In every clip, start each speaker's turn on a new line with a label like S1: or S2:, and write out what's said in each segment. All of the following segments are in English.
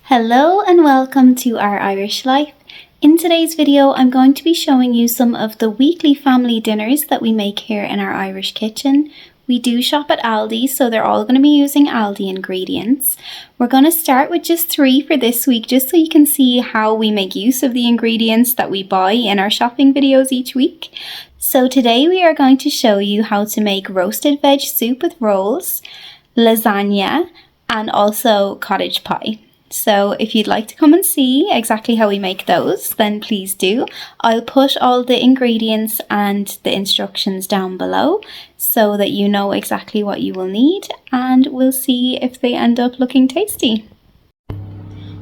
S1: Hello and welcome to Our Irish Life. In today's video, I'm going to be showing you some of the weekly family dinners that we make here in our Irish kitchen. We do shop at Aldi, so they're all going to be using Aldi ingredients. We're going to start with just 3 for this week, just so you can see how we make use of the ingredients that we buy in our shopping videos each week. So today we are going to show you how to make roasted veg soup with rolls, lasagna, and also cottage pie. So if you'd like to come and see exactly how we make those, then please do. I'll put all the ingredients and the instructions down below so that you know exactly what you will need, and we'll see if they end up looking tasty.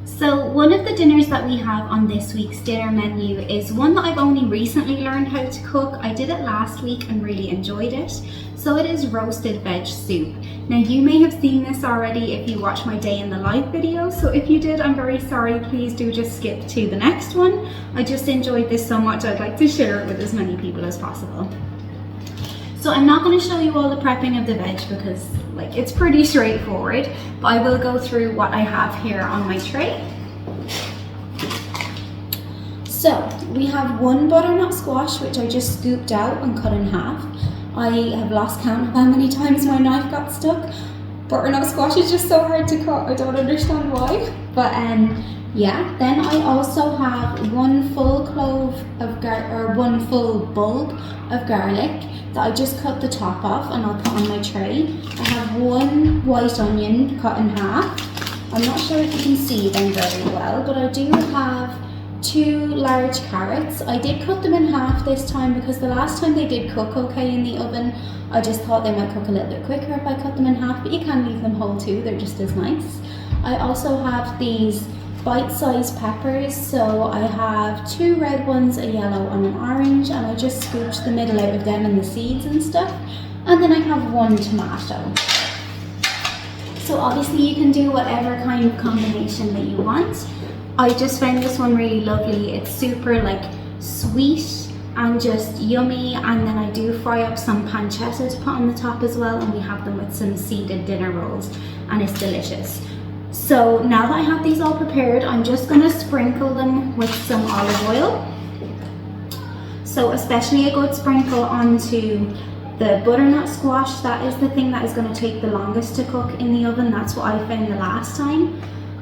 S1: So one of the dinners that we have on this week's dinner menu is one that I've only recently learned how to cook. I did it last week and really enjoyed it. So it is roasted veg soup. Now you may have seen this already if you watched my day in the life video, so if you did, I'm very sorry. Please do just skip to the next one. I just enjoyed this so much, I'd like to share it with as many people as possible. So I'm not going to show you all the prepping of the veg because it's pretty straightforward, but I will go through what I have here on my tray. So we have 1 butternut squash, which I just scooped out and cut in half. I have lost count of how many times my knife got stuck. Butternut squash is just so hard to cut, I don't understand why. But yeah, then I also have 1 full clove of 1 full bulb of garlic that I just cut the top off and I'll put on my tray. I have 1 white onion cut in half. I'm not sure if you can see them very well, but I do have 2 large carrots. I did cut them in half this time because the last time they did cook okay in the oven. I just thought they might cook a little bit quicker if I cut them in half, but you can leave them whole too, they're just as nice. I also have these bite-sized peppers, so I have 2 red ones, a yellow and an orange, and I just scooped the middle out of them and the seeds and stuff. And then I have 1 tomato. So obviously you can do whatever kind of combination that you want. I just found this one really lovely. It's super sweet and just yummy, and then I do fry up some pancetta to put on the top as well, and we have them with some seeded dinner rolls and it's delicious. So now that I have these all prepared, I'm just going to sprinkle them with some olive oil. So especially a good sprinkle onto the butternut squash. That is the thing that is going to take the longest to cook in the oven. That's what I found the last time.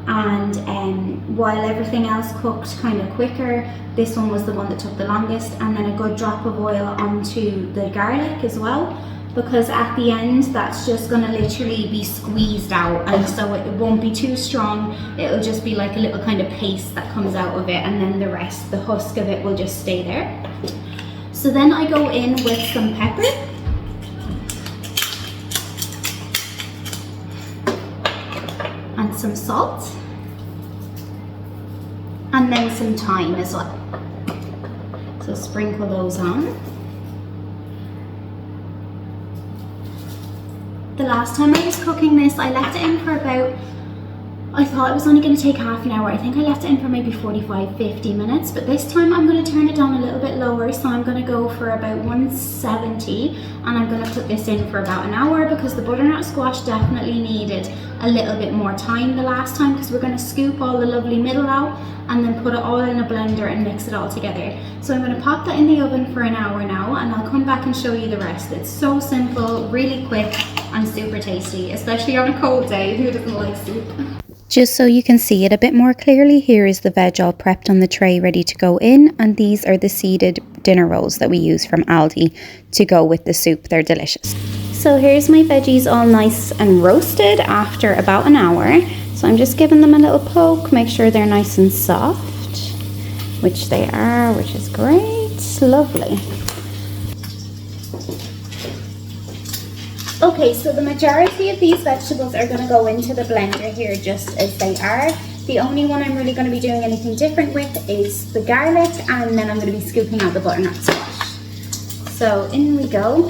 S1: And while everything else cooked kind of quicker, this one was the one that took the longest. And then a good drop of oil onto the garlic as well, because at the end that's just going to literally be squeezed out, and so it won't be too strong. It'll just be like a little kind of paste that comes out of it, and then the rest, the husk of it, will just stay there. So then I go in with some pepper. And some salt, and then some thyme as well. So sprinkle those on. The last time I was cooking this, I left it in for about, I thought it was only going to take half an hour. I think I left it in for maybe 45-50 minutes, but this time I'm going to turn it down a little bit lower, so I'm going to go for about 170, and I'm going to put this in for about an hour because the butternut squash definitely needed a little bit more time the last time, because we're going to scoop all the lovely middle out and then put it all in a blender and mix it all together. So I'm going to pop that in the oven for an hour now, and I'll come back and show you the rest. It's so simple, really quick and super tasty, especially on a cold day. Who doesn't like soup? Just so you can see it a bit more clearly, here is the veg all prepped on the tray ready to go in, and these are the seeded dinner rolls that we use from Aldi to go with the soup. They're delicious. So here's my veggies all nice and roasted after about an hour. So I'm just giving them a little poke, make sure they're nice and soft, which they are, which is great. Lovely. Okay, so the majority of these vegetables are going to go into the blender here just as they are. The only one I'm really going to be doing anything different with is the garlic, and then I'm going to be scooping out the butternut squash. So in we go.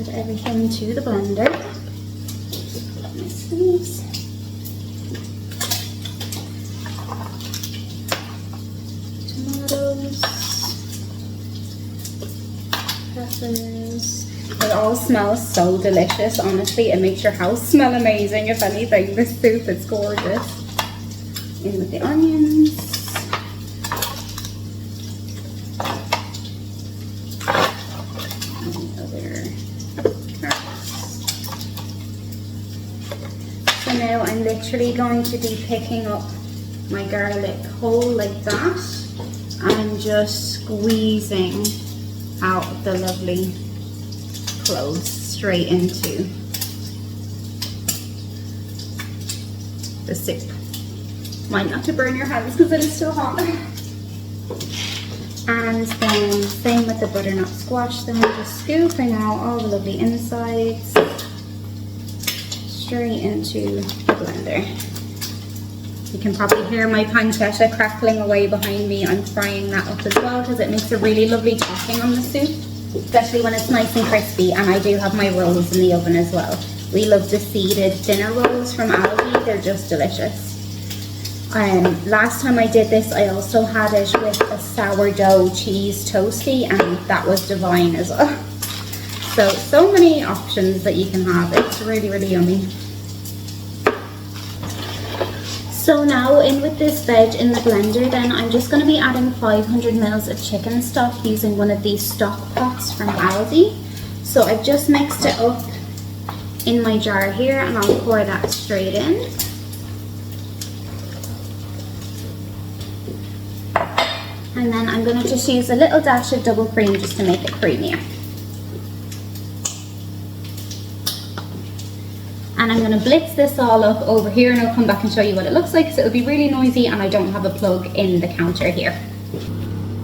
S1: Add everything to the blender. Nice leaves. Tomatoes. Peppers. It all smells so delicious, honestly. It makes your house smell amazing. If anything, this soup is gorgeous. in with the onions. And other carrots. So now I'm literally going to be picking up my garlic whole like that and just squeezing out the lovely cloves straight into the soup. Mind not to burn your hands because it is still hot. And then same with the butternut squash, then we're just scooping out all the lovely insides straight into the blender. You can probably hear my pancetta crackling away behind me. I'm frying that up as well because it makes a really lovely topping on the soup, especially when it's nice and crispy. And I do have my rolls in the oven as well. We love the seeded dinner rolls from Aldi. They're just delicious. Last time I did this, I also had it with a sourdough cheese toasty, and that was divine as well. So many options that you can have. It's really, really yummy. So now in with this veg in the blender, then I'm just going to be adding 500 ml of chicken stock using one of these stock pots from Aldi. So I've just mixed it up in my jar here and I'll pour that straight in. And then I'm going to just use a little dash of double cream just to make it creamier. And I'm going to blitz this all up over here and I'll come back and show you what it looks like, so it'll be really noisy and I don't have a plug in the counter here.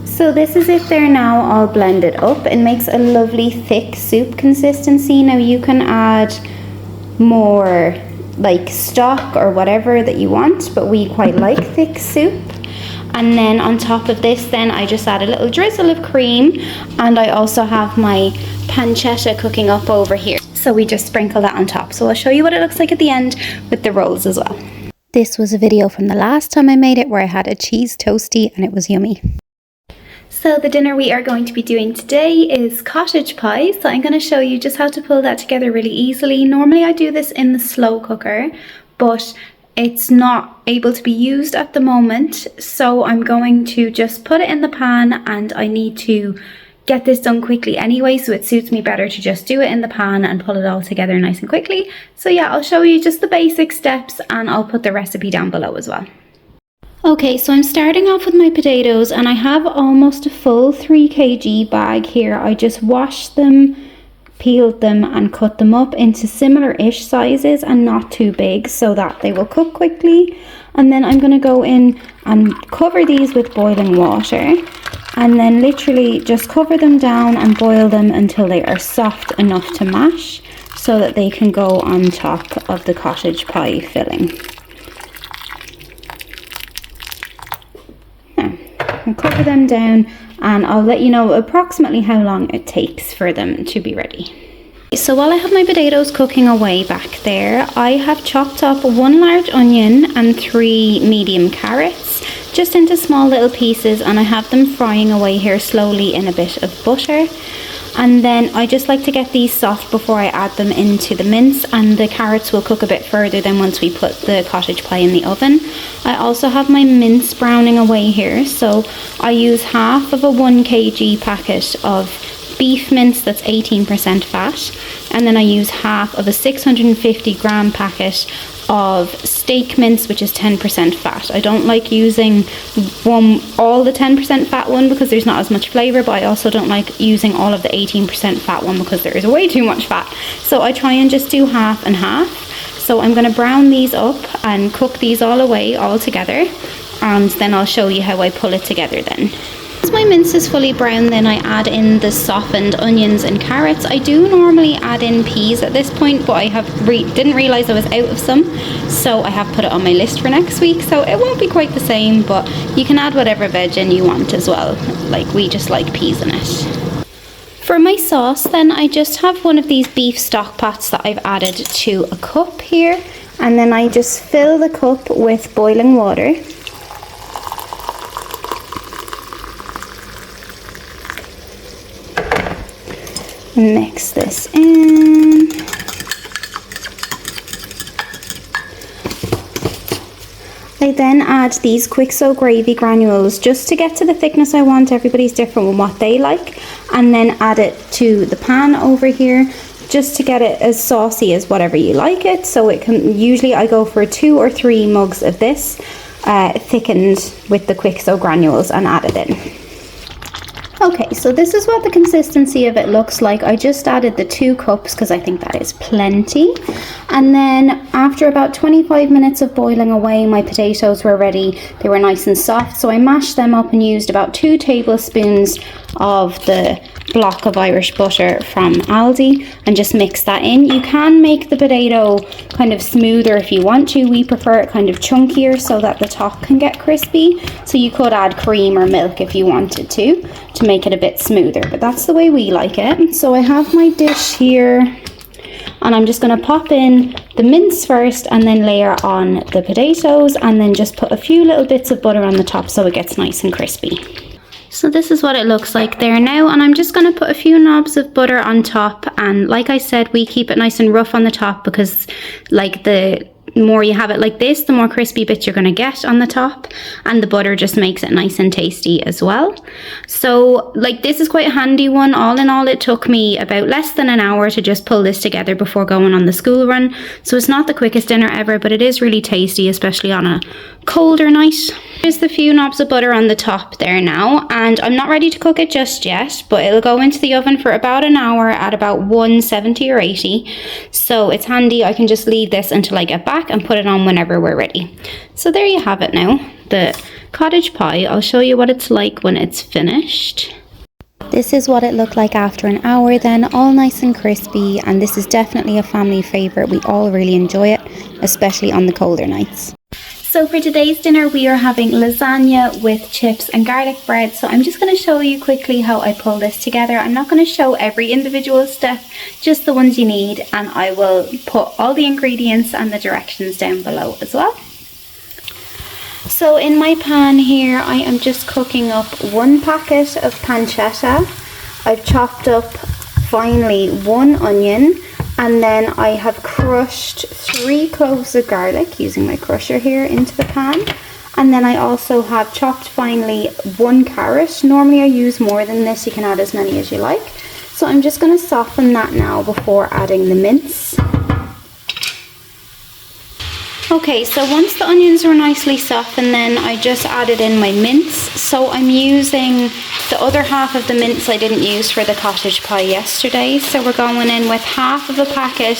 S1: So this is it there now, all blended up. It makes a lovely thick soup consistency. Now you can add more like stock or whatever that you want, but we quite like thick soup. And then on top of this, then I just add a little drizzle of cream, and I also have my pancetta cooking up over here. So we just sprinkle that on top. So I'll show you what it looks like at the end with the rolls as well. This was a video from the last time I made it where I had a cheese toasty and it was yummy. So the dinner we are going to be doing today is cottage pie. So I'm going to show you just how to pull that together really easily. Normally I do this in the slow cooker, but it's not able to be used at the moment. So I'm going to just put it in the pan, and I need to get this done quickly anyway, so it suits me better to just do it in the pan and pull it all together nice and quickly. So yeah, I'll show you just the basic steps and I'll put the recipe down below as well. Okay, so I'm starting off with my potatoes, and I have almost a full 3 kg bag here. I just washed them, peeled them and cut them up into similar-ish sizes and not too big so that they will cook quickly. And then I'm going to go in and cover these with boiling water, and then literally just cover them down and boil them until they are soft enough to mash so that they can go on top of the cottage pie filling. Now, I'll cover them down and I'll let you know approximately how long it takes for them to be ready. So while I have my potatoes cooking away back there, I have chopped up 1 large onion and 3 medium carrots just into small little pieces, and I have them frying away here slowly in a bit of butter. And then I just like to get these soft before I add them into the mince, and the carrots will cook a bit further than once we put the cottage pie in the oven. I also have my mince browning away here, so I use half of a 1 kg packet of beef mince that's 18% fat, and then I use half of a 650 gram packet of steak mince, which is 10% fat. I don't like using all the 10% fat one because there's not as much flavour, but I also don't like using all of the 18% fat one because there is way too much fat. So I try and just do half and half. So I'm going to brown these up and cook these all away all together, and then I'll show you how I pull it together then. Once my mince is fully brown, then I add in the softened onions and carrots. I do normally add in peas at this point, but I didn't realise I was out of some, so I have put it on my list for next week. So it won't be quite the same, but you can add whatever veg in you want as well. Like, we just like peas in it. For my sauce, then I just have one of these beef stock pots that I've added to a cup here, and then I just fill the cup with boiling water. Mix this in. I then add these quick so gravy granules just to get to the thickness I want. Everybody's different with what they like. And then add it to the pan over here just to get it as saucy as whatever you like it. So it can, usually I go for 2 or 3 mugs of this thickened with the quick so granules and add it in. Okay, so this is what the consistency of it looks like. I just added the 2 cups because I think that is plenty. And then after about 25 minutes of boiling away, my potatoes were ready. They were nice and soft, so I mashed them up and used about 2 tablespoons of the block of Irish butter from Aldi and just mix that in. You can make the potato kind of smoother if you want to. We prefer it kind of chunkier so that the top can get crispy. So you could add cream or milk if you wanted to make it a bit smoother, but that's the way we like it. So I have my dish here and I'm just going to pop in the mince first and then layer on the potatoes and then just put a few little bits of butter on the top so it gets nice and crispy. So this is what it looks like there now, and I'm just going to put a few knobs of butter on top, and like I said, we keep it nice and rough on the top because like the more you have it like this, the more crispy bits you're going to get on the top, and the butter just makes it nice and tasty as well. So like this is quite a handy one. All in all, it took me about less than an hour to just pull this together before going on the school run. So it's not the quickest dinner ever, but it is really tasty, especially on a colder night. Here's the few knobs of butter on the top there now, and I'm not ready to cook it just yet, but it'll go into the oven for about an hour at about 170 or 80. So it's handy. I can just leave this until I get back and put it on whenever we're ready. So there you have it now, the cottage pie. I'll show you what it's like when it's finished. This is what it looked like after an hour then, all nice and crispy, and this is definitely a family favourite. We all really enjoy it, especially on the colder nights. So for today's dinner we are having lasagna with chips and garlic bread. So I'm just going to show you quickly how I pull this together. I'm not going to show every individual step, just the ones you need, and I will put all the ingredients and the directions down below as well. So in my pan here I am just cooking up 1 packet of pancetta. I've chopped up finely 1 onion, and then I have crushed 3 cloves of garlic using my crusher here into the pan. And then I also have chopped finely 1 carrot. Normally I use more than this, you can add as many as you like. So I'm just going to soften that now before adding the mince. Okay, so once the onions were nicely softened, then I just added in my mince. So I'm using the other half of the mince I didn't use for the cottage pie yesterday. So we're going in with half of a packet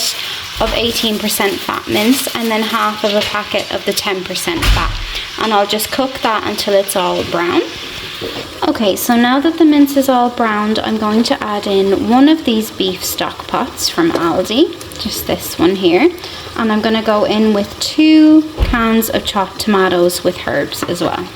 S1: of 18% fat mince and then half of a packet of the 10% fat. And I'll just cook that until it's all brown. Okay, so now that the mince is all browned, I'm going to add in 1 of these beef stock pots from Aldi, just this one here. And I'm going to go in with 2 cans of chopped tomatoes with herbs as well.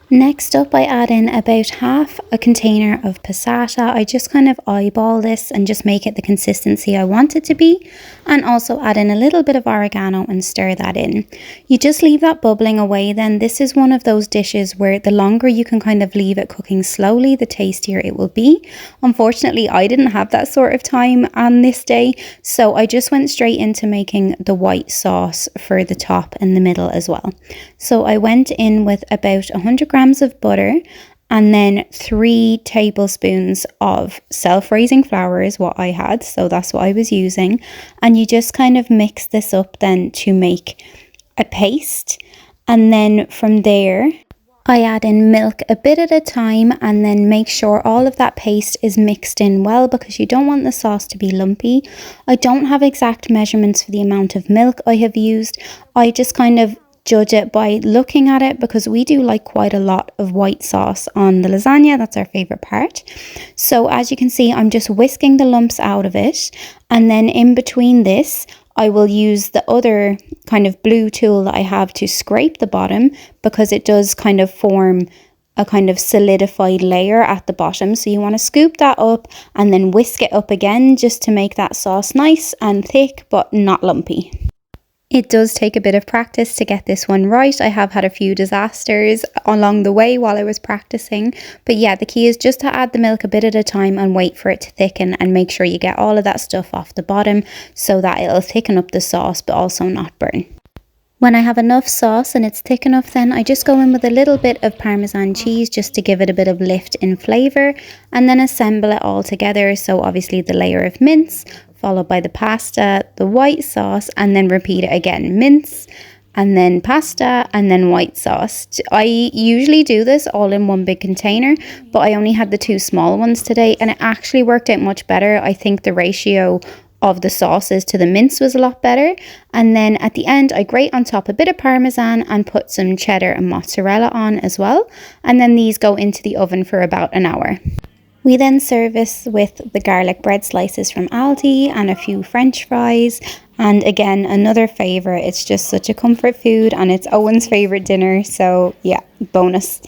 S1: Next up I add in about half a container of passata. I just kind of eyeball this and just make it the consistency I want it to be, and also add in a little bit of oregano and stir that in. You just leave that bubbling away then. This is one of those dishes where the longer you can kind of leave it cooking slowly, the tastier it will be. Unfortunately, I didn't have that sort of time on this day, so I just went straight into making the white sauce for the top and the middle as well. So I went in with about 100 grams of butter and then 3 tablespoons of self-raising flour is what I had, so that's what I was using. And you just kind of mix this up then to make a paste, and then from there I add in milk a bit at a time and then make sure all of that paste is mixed in well, because you don't want the sauce to be lumpy. I don't have exact measurements for the amount of milk I have used. I just kind of judge it by looking at it, because we do like quite a lot of white sauce on the lasagna. That's our favorite part. So as you can see, I'm just whisking the lumps out of it, and then in between this I will use the other kind of blue tool that I have to scrape the bottom, because it does kind of form a kind of solidified layer at the bottom. So you want to scoop that up and then whisk it up again just to make that sauce nice and thick but not lumpy. It does take a bit of practice to get this one right. I have had a few disasters along the way while I was practicing. But yeah, the key is just to add the milk a bit at a time and wait for it to thicken, and make sure you get all of that stuff off the bottom so that it'll thicken up the sauce but also not burn. When I have enough sauce and it's thick enough, then I just go in with a little bit of Parmesan cheese just to give it a bit of lift in flavour, and then assemble it all together. So obviously the layer of mince, followed by the pasta, the white sauce, and then repeat it again. Mince, and then pasta, and then white sauce. I usually do this all in one big container, but I only had the 2 small ones today, and it actually worked out much better. I think the ratio of the sauces to the mince was a lot better. And then at the end, I grate on top a bit of Parmesan and put some cheddar and mozzarella on as well. And then these go into the oven for about an hour. We then service with the garlic bread slices from Aldi and a few French fries. And again, another favourite. It's just such a comfort food, and it's Owen's favourite dinner. So yeah, bonus.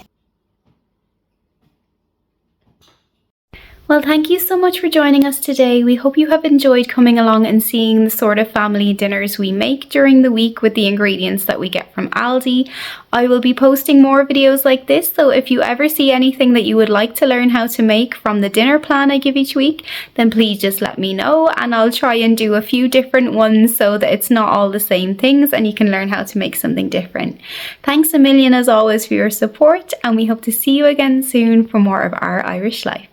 S1: Well, thank you so much for joining us today. We hope you have enjoyed coming along and seeing the sort of family dinners we make during the week with the ingredients that we get from Aldi. I will be posting more videos like this, so if you ever see anything that you would like to learn how to make from the dinner plan I give each week, then please just let me know, and I'll try and do a few different ones so that it's not all the same things and you can learn how to make something different. Thanks a million as always for your support, and we hope to see you again soon for more of Our Irish Life.